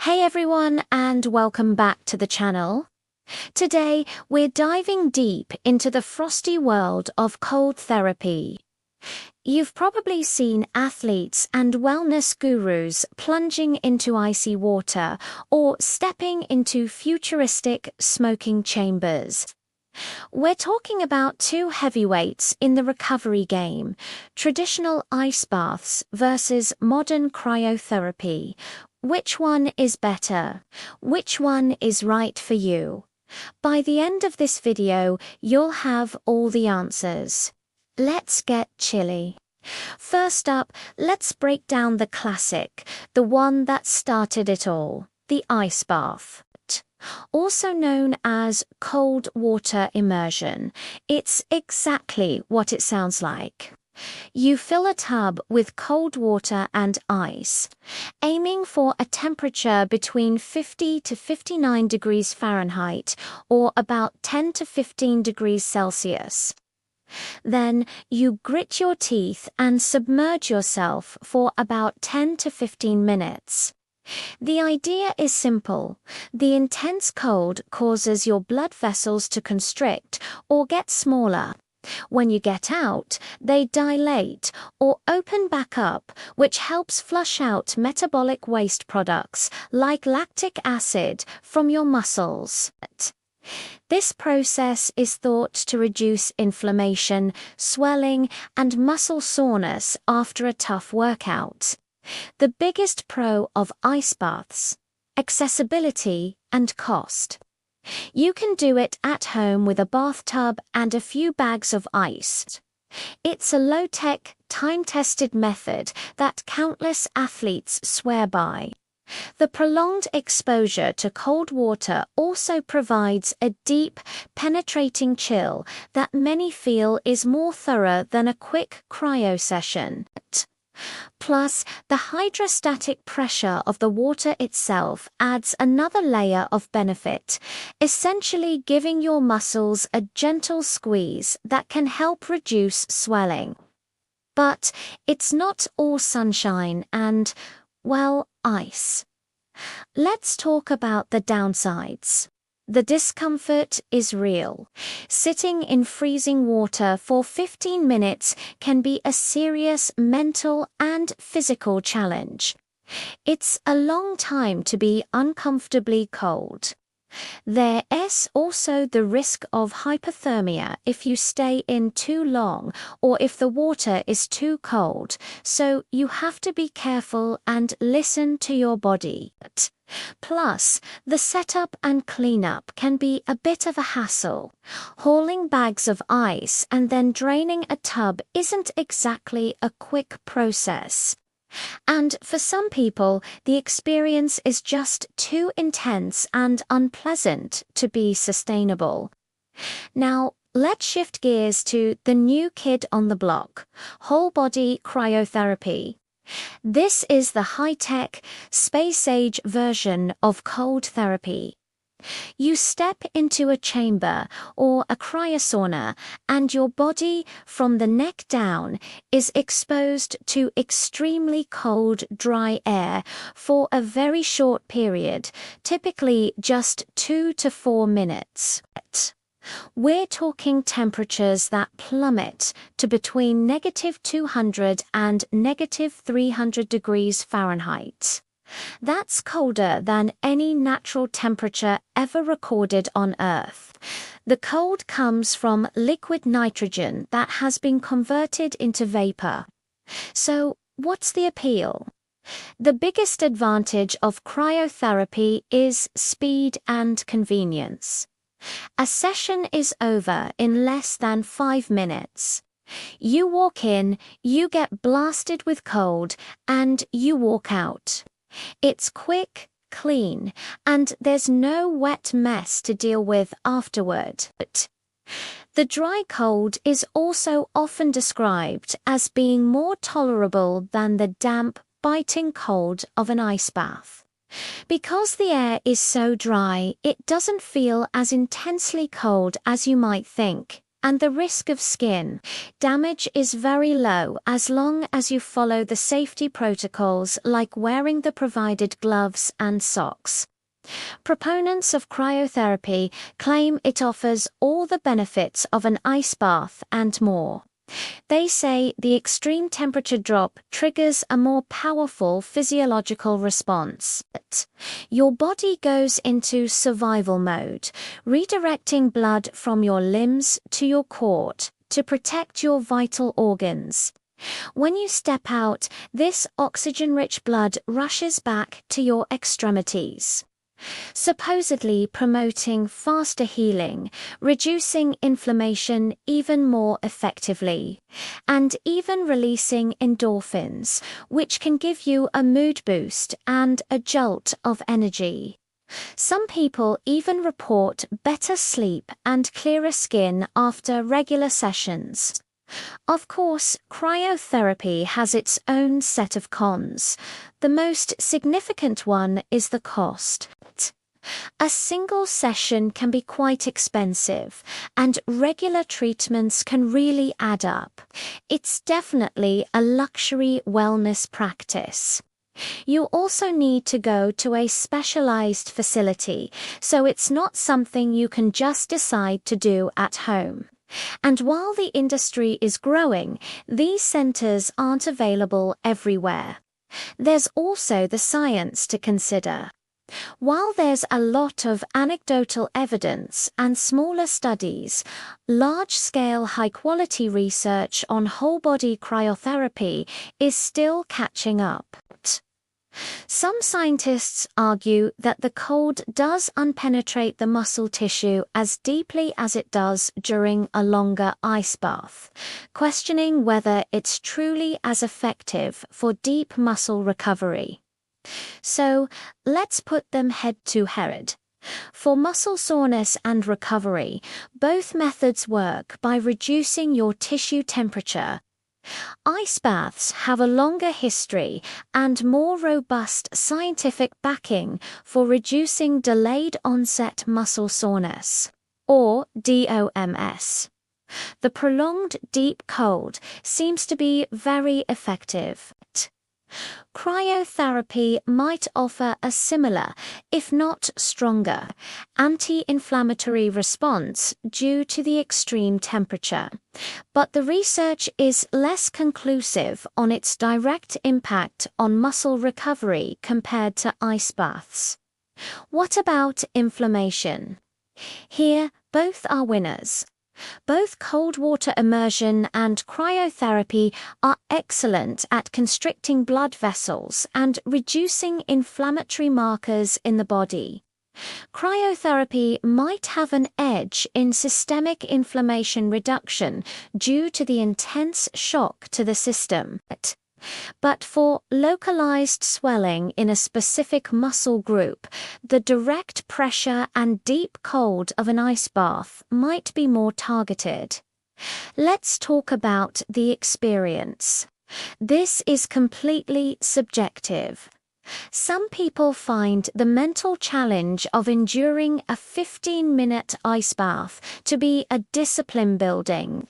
Hey everyone, and welcome back to the channel. Today, we're diving deep into the frosty world of cold therapy. You've probably seen athletes and wellness gurus plunging into icy water or stepping into futuristic smoking chambers. We're talking about two heavyweights in the recovery game, traditional ice baths versus modern cryotherapy. Which one is better? Which one is right for you? By the end of this video, you'll have all the answers. Let's get chilly. First up, let's break down the classic, the one that started it all, the ice bath. Also known as cold water immersion, it's exactly what it sounds like. You fill a tub with cold water and ice, aiming for a temperature between 50 to 59 degrees Fahrenheit or about 10 to 15 degrees Celsius. Then you grit your teeth and submerge yourself for about 10 to 15 minutes. The idea is simple. The intense cold causes your blood vessels to constrict or get smaller. When you get out, they dilate or open back up, which helps flush out metabolic waste products like lactic acid from your muscles. This process is thought to reduce inflammation, swelling, and muscle soreness after a tough workout. The biggest pro of ice baths: accessibility and cost. You can do it at home with a bathtub and a few bags of ice. It's a low-tech, time-tested method that countless athletes swear by. The prolonged exposure to cold water also provides a deep, penetrating chill that many feel is more thorough than a quick cryo session. Plus, the hydrostatic pressure of the water itself adds another layer of benefit, essentially giving your muscles a gentle squeeze that can help reduce swelling. But it's not all sunshine and, well, ice. Let's talk about the downsides. The discomfort is real. Sitting in freezing water for 15 minutes can be a serious mental and physical challenge. It's a long time to be uncomfortably cold. There's also the risk of hypothermia if you stay in too long or if the water is too cold, so you have to be careful and listen to your body. Plus, the setup and cleanup can be a bit of a hassle. Hauling bags of ice and then draining a tub isn't exactly a quick process. And for some people, the experience is just too intense and unpleasant to be sustainable. Now, let's shift gears to the new kid on the block, whole-body cryotherapy. This is the high-tech, space-age version of cold therapy. You step into a chamber or a cryosauna and your body, from the neck down, is exposed to extremely cold, dry air for a very short period, typically just 2 to 4 minutes. We're talking temperatures that plummet to between -200 and -300 degrees Fahrenheit. That's colder than any natural temperature ever recorded on Earth. The cold comes from liquid nitrogen that has been converted into vapor. So, what's the appeal? The biggest advantage of cryotherapy is speed and convenience. A session is over in less than 5 minutes. You walk in, you get blasted with cold, and you walk out. It's quick, clean, and there's no wet mess to deal with afterward. The dry cold is also often described as being more tolerable than the damp, biting cold of an ice bath. Because the air is so dry, it doesn't feel as intensely cold as you might think, and the risk of skin damage is very low as long as you follow the safety protocols like wearing the provided gloves and socks. Proponents of cryotherapy claim it offers all the benefits of an ice bath and more. They say the extreme temperature drop triggers a more powerful physiological response. Your body goes into survival mode, redirecting blood from your limbs to your cord to protect your vital organs. When you step out, this oxygen-rich blood rushes back to your extremities, supposedly promoting faster healing, reducing inflammation even more effectively, and even releasing endorphins, which can give you a mood boost and a jolt of energy. Some people even report better sleep and clearer skin after regular sessions. Of course, cryotherapy has its own set of cons. The most significant one is the cost. A single session can be quite expensive, and regular treatments can really add up. It's definitely a luxury wellness practice. You also need to go to a specialized facility, so it's not something you can just decide to do at home. And while the industry is growing, these centers aren't available everywhere. There's also the science to consider. While there's a lot of anecdotal evidence and smaller studies, large-scale high-quality research on whole-body cryotherapy is still catching up. Some scientists argue that the cold does unpenetrate the muscle tissue as deeply as it does during a longer ice bath, questioning whether it's truly as effective for deep muscle recovery. So, let's put them head to head. For muscle soreness and recovery, both methods work by reducing your tissue temperature. Ice baths have a longer history and more robust scientific backing for reducing delayed onset muscle soreness, or DOMS. The prolonged deep cold seems to be very effective. Cryotherapy might offer a similar, if not stronger, anti-inflammatory response due to the extreme temperature, but the research is less conclusive on its direct impact on muscle recovery compared to ice baths. What about inflammation? Here, both are winners. Both cold water immersion and cryotherapy are excellent at constricting blood vessels and reducing inflammatory markers in the body. Cryotherapy might have an edge in systemic inflammation reduction due to the intense shock to the system. But for localized swelling in a specific muscle group, the direct pressure and deep cold of an ice bath might be more targeted. Let's talk about the experience. This is completely subjective. Some people find the mental challenge of enduring a 15-minute ice bath to be a discipline-building,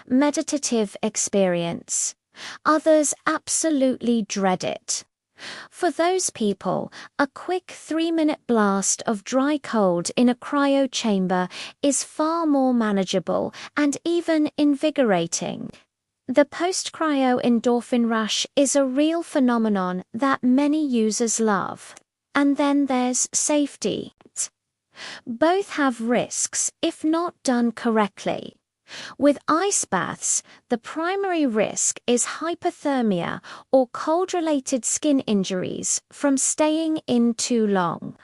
meditative experience. Others absolutely dread it. For those people, a quick 3-minute blast of dry cold in a cryo chamber is far more manageable and even invigorating. The post-cryo endorphin rush is a real phenomenon that many users love. And then there's safety. Both have risks if not done correctly. With ice baths, the primary risk is hypothermia or cold-related skin injuries from staying in too long.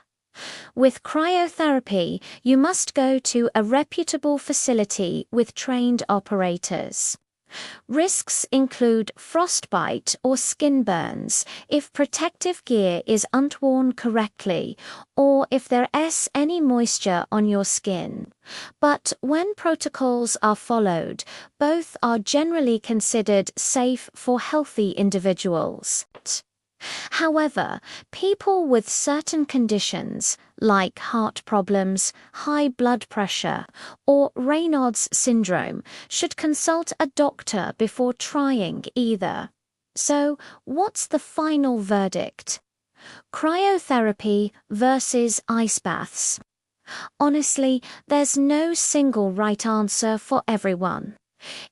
With cryotherapy, you must go to a reputable facility with trained operators. Risks include frostbite or skin burns if protective gear is unworn correctly or if there is any moisture on your skin. But when protocols are followed, both are generally considered safe for healthy individuals. However, people with certain conditions, like heart problems, high blood pressure, or Raynaud's syndrome, should consult a doctor before trying either. So, what's the final verdict? Cryotherapy versus ice baths. Honestly, there's no single right answer for everyone.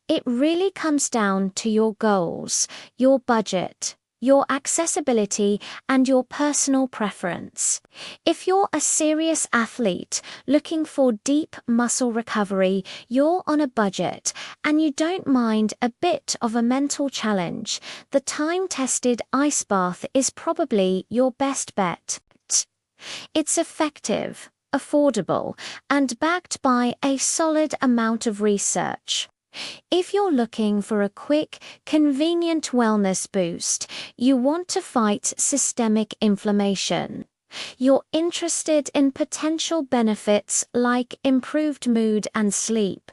It really comes down to your goals, your budget, your accessibility, and your personal preference. If you're a serious athlete looking for deep muscle recovery, you're on a budget, and you don't mind a bit of a mental challenge, the time-tested ice bath is probably your best bet. It's effective, affordable, and backed by a solid amount of research. If you're looking for a quick, convenient wellness boost, you want to fight systemic inflammation. You're interested in potential benefits like improved mood and sleep,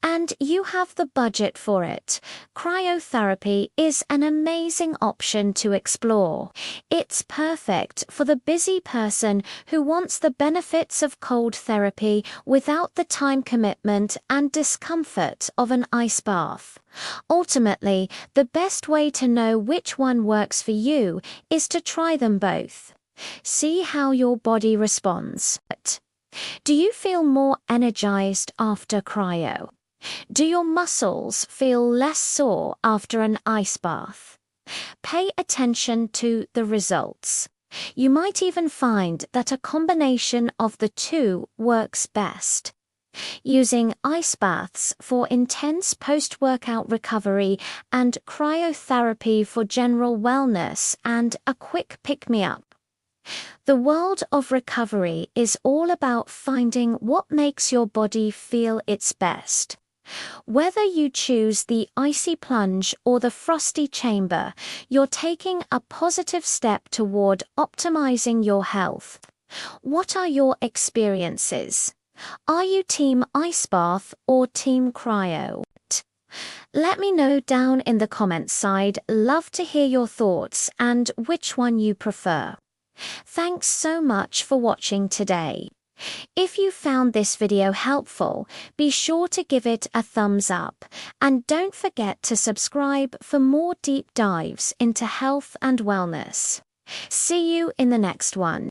and you have the budget for it. Cryotherapy is an amazing option to explore. It's perfect for the busy person who wants the benefits of cold therapy without the time commitment and discomfort of an ice bath. Ultimately, the best way to know which one works for you is to try them both. See how your body responds. Do you feel more energized after cryo? Do your muscles feel less sore after an ice bath? Pay attention to the results. You might even find that a combination of the two works best. Using ice baths for intense post-workout recovery and cryotherapy for general wellness and a quick pick-me-up. The world of recovery is all about finding what makes your body feel its best. Whether you choose the icy plunge or the frosty chamber, you're taking a positive step toward optimizing your health. What are your experiences? Are you team ice bath or team cryo? Let me know down in the comments side. Love to hear your thoughts and which one you prefer. Thanks so much for watching today. If you found this video helpful, be sure to give it a thumbs up and don't forget to subscribe for more deep dives into health and wellness. See you in the next one.